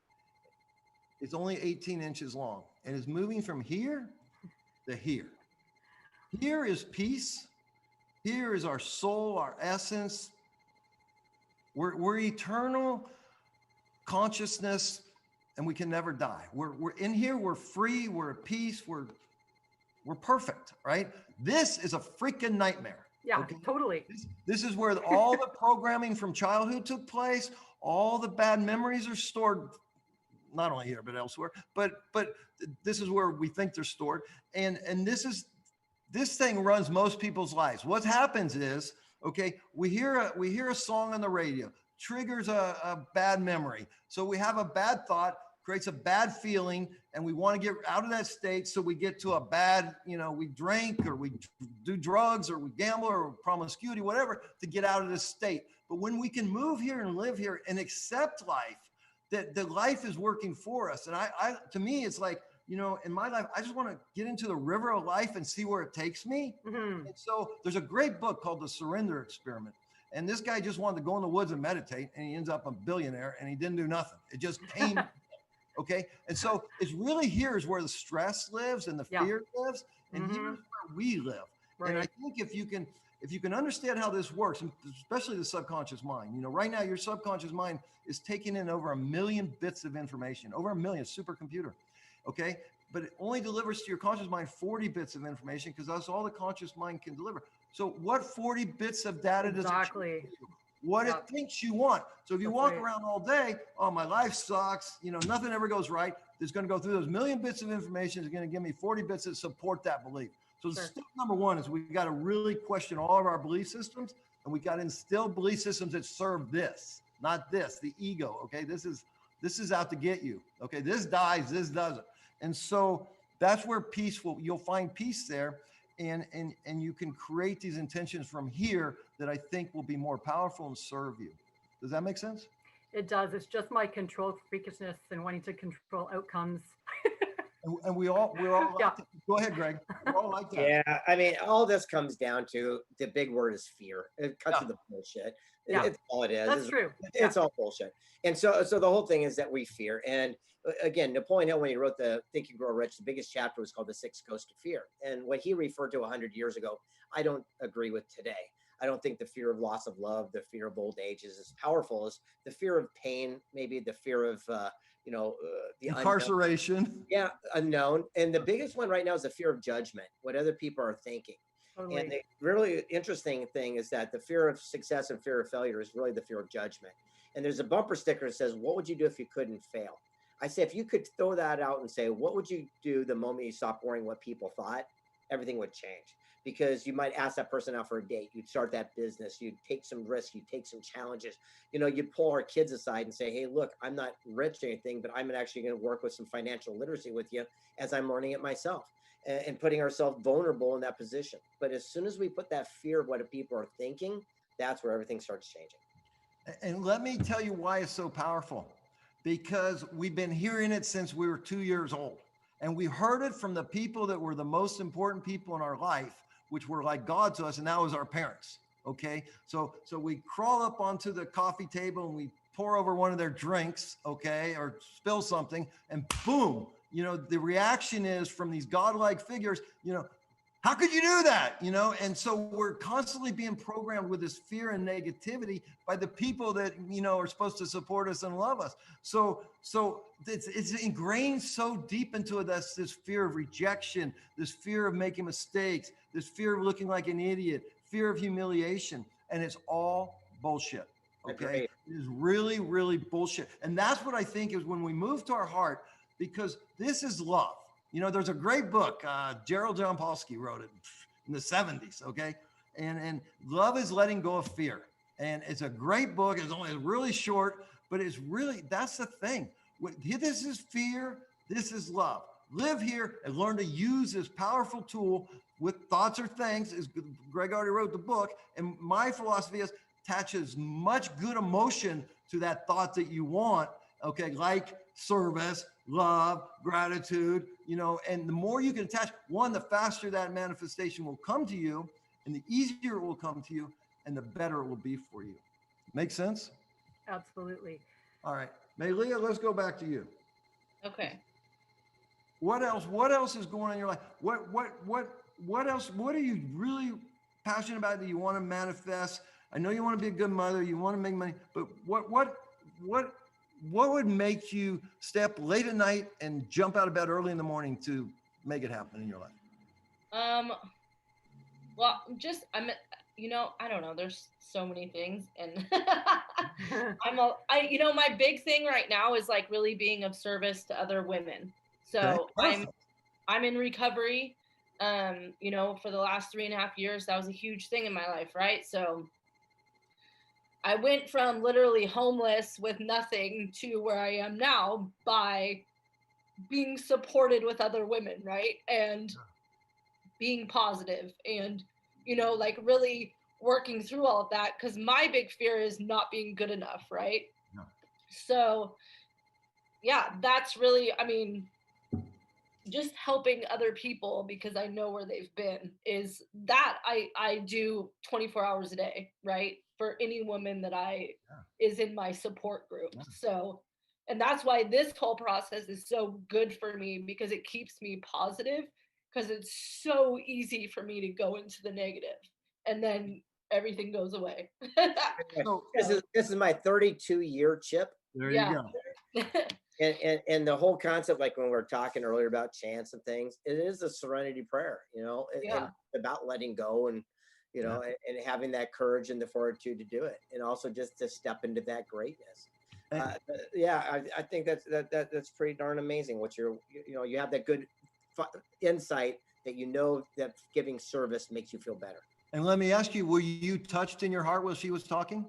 is only 18 inches long, and is moving from here to here. Here is peace. Here is our soul, our essence. We're eternal consciousness, and we can never die. We're in here. We're free. We're at peace. We're perfect, right? This is a freaking nightmare. Yeah, okay? Totally. This is where all the programming from childhood took place. All the bad memories are stored, not only here but elsewhere. But this is where we think they're stored, and this thing runs most people's lives. What happens is, okay, we hear a song on the radio, triggers a bad memory. So we have a bad thought, creates a bad feeling, and we want to get out of that state. So we get to a bad, we drink, or we do drugs, or we gamble, or promiscuity, whatever, to get out of this state. But when we can move here and live here and accept life, that life is working for us. And I to me, it's like, in my life, I just want to get into the river of life and see where it takes me. Mm-hmm. And so there's a great book called The Surrender Experiment. And this guy just wanted to go in the woods and meditate, and he ends up a billionaire, and he didn't do nothing. It just came. Okay. And so it's really here's where the stress lives and the fear lives, and here's where we live. Right. And I think if you can understand how this works, and especially the subconscious mind, right now your subconscious mind is taking in over 1 million bits of information, over 1 million, supercomputer. Okay. But it only delivers to your conscious mind 40 bits of information because that's all the conscious mind can deliver. So what 40 bits of data does it what it thinks you want. So if you walk around all day, oh, my life sucks, nothing ever goes right. It's going to go through those 1 million bits of information. It's going to give me 40 bits that support that belief. So step number one is we got to really question all of our belief systems, and we got to instill belief systems that serve this, not this, the ego. Okay. This is out to get you. Okay. This dies, this doesn't. And so that's where you'll find peace there. And you can create these intentions from here that I think will be more powerful and serve you. Does that make sense? It does. It's just my control freakishness and wanting to control outcomes. and we're all like that. Go ahead, Greg. We're all like that. Yeah, I mean, all this comes down to the big word is fear. It cuts to the bullshit. It's all it is. That's true. It's all bullshit. And so the whole thing is that we fear. And again, Napoleon Hill, when he wrote the Think and Grow Rich, the biggest chapter was called The Six Ghosts of Fear. And what he referred to 100 years ago, I don't agree with today. I don't think the fear of loss of love, the fear of old age is as powerful as the fear of pain, maybe the fear of, the incarceration. Unknown. Yeah, unknown. And the biggest one right now is the fear of judgment, what other people are thinking. Totally. And the really interesting thing is that the fear of success and fear of failure is really the fear of judgment. And there's a bumper sticker that says, what would you do if you couldn't fail? I say, if you could throw that out and say, what would you do the moment you stop worrying what people thought? Everything would change, because you might ask that person out for a date. You'd start that business. You'd take some risks. You'd take some challenges. You'd pull our kids aside and say, hey, look, I'm not rich or anything, but I'm actually going to work with some financial literacy with you as I'm learning it myself, and putting ourselves vulnerable in that position. But as soon as we put that fear of what people are thinking, that's where everything starts changing. And let me tell you why it's so powerful. Because we've been hearing it since we were 2 years old. And we heard it from the people that were the most important people in our life, which were like God to us, and that was our parents. Okay. So we crawl up onto the coffee table and we pour over one of their drinks, okay, or spill something, and boom, the reaction is from these godlike figures, how could you do that? And so we're constantly being programmed with this fear and negativity by the people that, are supposed to support us and love us. So it's ingrained so deep into us, this fear of rejection, this fear of making mistakes, this fear of looking like an idiot, fear of humiliation. And it's all bullshit. Okay. It is really, really bullshit. And that's what I think is when we move to our heart, because this is love. There's a great book, Gerald John Polsky wrote it in the 70s, okay? And Love is Letting Go of Fear. And it's a great book. It's really short, but it's really, that's the thing. This is fear, this is love. Live here and learn to use this powerful tool with thoughts or things, as Greg already wrote the book. And my philosophy is attach as much good emotion to that thought that you want, okay, like service, love, gratitude, and the more you can attach, the faster that manifestation will come to you, and the easier it will come to you, and the better it will be for you. Make sense? Absolutely. All right. Maylia, let's go back to you. Okay. What else is going on in your life? What else? What are you really passionate about that you want to manifest? I know you want to be a good mother, you want to make money, but what would make you stay up late at night and jump out of bed early in the morning to make it happen in your life? Well, I don't know. There's so many things, and my big thing right now is like really being of service to other women. So okay. I'm in recovery. For the last 3.5 years, that was a huge thing in my life, right? So I went from literally homeless with nothing to where I am now by being supported with other women, right? And being positive and, like really working through all of that, because my big fear is not being good enough, right? No. So, yeah, that's really, just helping other people because I know where they've been is that I do 24 hours a day, right? For any woman that is in my support group. Yeah. So, and that's why this whole process is so good for me because it keeps me positive because it's so easy for me to go into the negative and then everything goes away. So, This is my 32-year chip. there Yeah. you go. And the whole concept, like when we were talking earlier about chance and things, it is a serenity prayer, and about letting go and, and having that courage and the fortitude to do it. And also just to step into that greatness. I think that's pretty darn amazing what you have that good insight that that giving service makes you feel better. And let me ask you, were you touched in your heart while she was talking?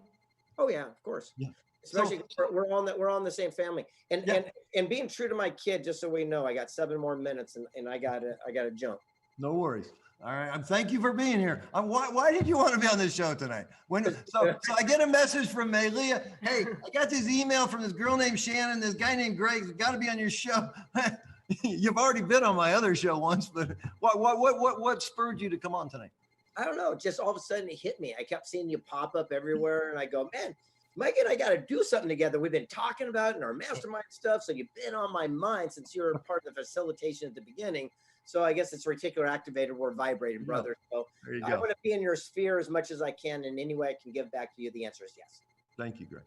Oh yeah, of course. Yeah. Especially we're on the same family, and being true to my kid. Just so we know, I got 7 more minutes, and I gotta jump. No worries. All right. Thank you for being here. Why did you want to be on this show tonight? So I get a message from Leah. Hey, I got this email from this girl named Shannon, this guy named Greg. Got to be on your show. You've already been on my other show once, but what spurred you to come on tonight? I don't know. Just all of a sudden it hit me. I kept seeing you pop up everywhere, and I go, man, Mike and I got to do something together. We've been talking about it in our mastermind stuff. So you've been on my mind since you were part of the facilitation at the beginning. So I guess it's reticular activated. We're vibrating, brother. So I want to be in your sphere as much as I can. In any way I can give back to you, the answer is yes. Thank you, Greg.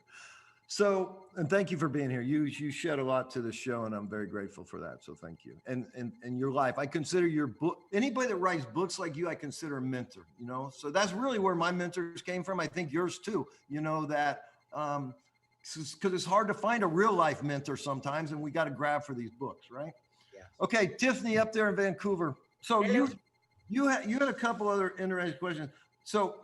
So, and thank you for being here. You shed a lot to the show, and I'm very grateful for that. So thank you. And your life, I consider your book, anybody that writes books like you, I consider a mentor, so that's really where my mentors came from. I think yours too, that, because it's hard to find a real life mentor sometimes, and we got to grab for these books, right? Yeah. Okay. Tiffany up there in Vancouver. So you had a couple other interesting questions. So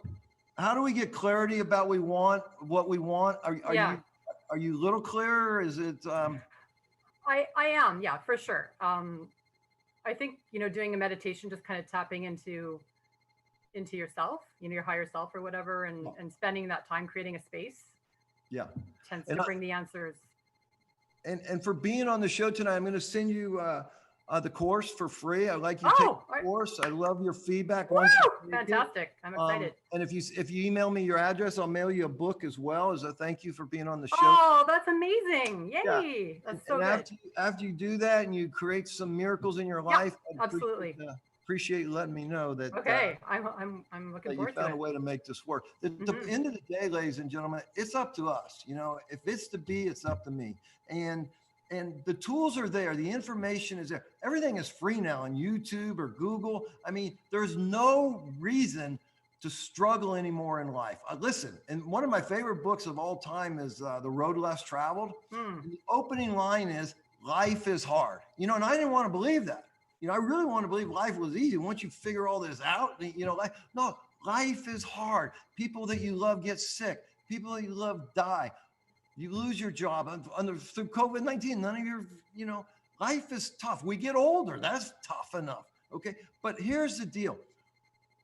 how do we get clarity about what we want? Are you a little clearer? Is it? I am. Yeah, for sure. I think, doing a meditation, just kind of tapping into yourself, your higher self or whatever, and spending that time creating a space. Yeah. Tends to bring the answers. And for being on the show tonight, I'm going to send you the course for free. I'd like you to take the course. I love your feedback. Fantastic. I'm excited. And if you email me your address, I'll mail you a book as well as a thank you for being on the show. Oh, that's amazing. Yay. Yeah. That's so good. After you do that and you create some miracles in your life, absolutely. Appreciate you letting me know that. Okay. I'm looking forward to it. You found a way to make this work. At the end of the day, ladies and gentlemen, it's up to us. If it's to be, it's up to me. And the tools are there. The information is there. Everything is free now on YouTube or Google. I mean, there's no reason to struggle anymore in life. Listen, and one of my favorite books of all time is The Road Less Traveled. The opening line is, life is hard. And I didn't want to believe that. I really want to believe life was easy. Once you figure all this out, no, life is hard. People that you love get sick. People that you love die. You lose your job through COVID-19. None of your, life is tough. We get older. That's tough enough. Okay. But here's the deal.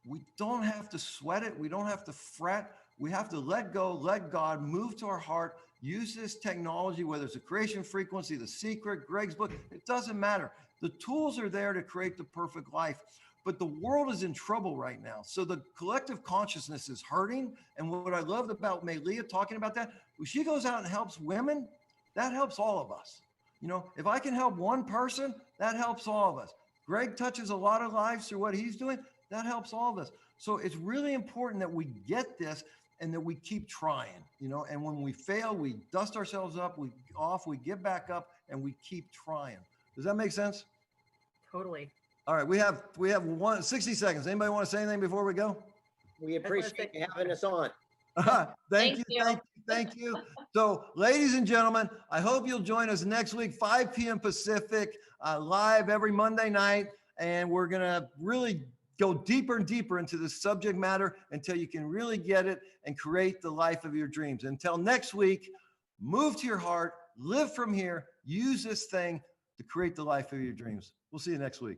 We don't have to sweat it. We don't have to fret. We have to let go, let God move to our heart, use this technology, whether it's a creation frequency, The Secret, Greg's book, it doesn't matter. The tools are there to create the perfect life. But the world is in trouble right now. So the collective consciousness is hurting. And what I loved about Leah talking about that, when she goes out and helps women, that helps all of us. If I can help one person, that helps all of us. Greg touches a lot of lives through what he's doing. That helps all of us. So it's really important that we get this and that we keep trying, and when we fail, we dust ourselves up, we get back up, and we keep trying. Does that make sense? Totally. All right, we have 60 seconds. Anybody want to say anything before we go? We appreciate you having us on. Thank you. So, ladies and gentlemen, I hope you'll join us next week, 5 p.m. Pacific, live every Monday night, and we're gonna really go deeper and deeper into the subject matter until you can really get it and create the life of your dreams. Until next week, move to your heart, live from here, use this thing to create the life of your dreams. We'll see you next week.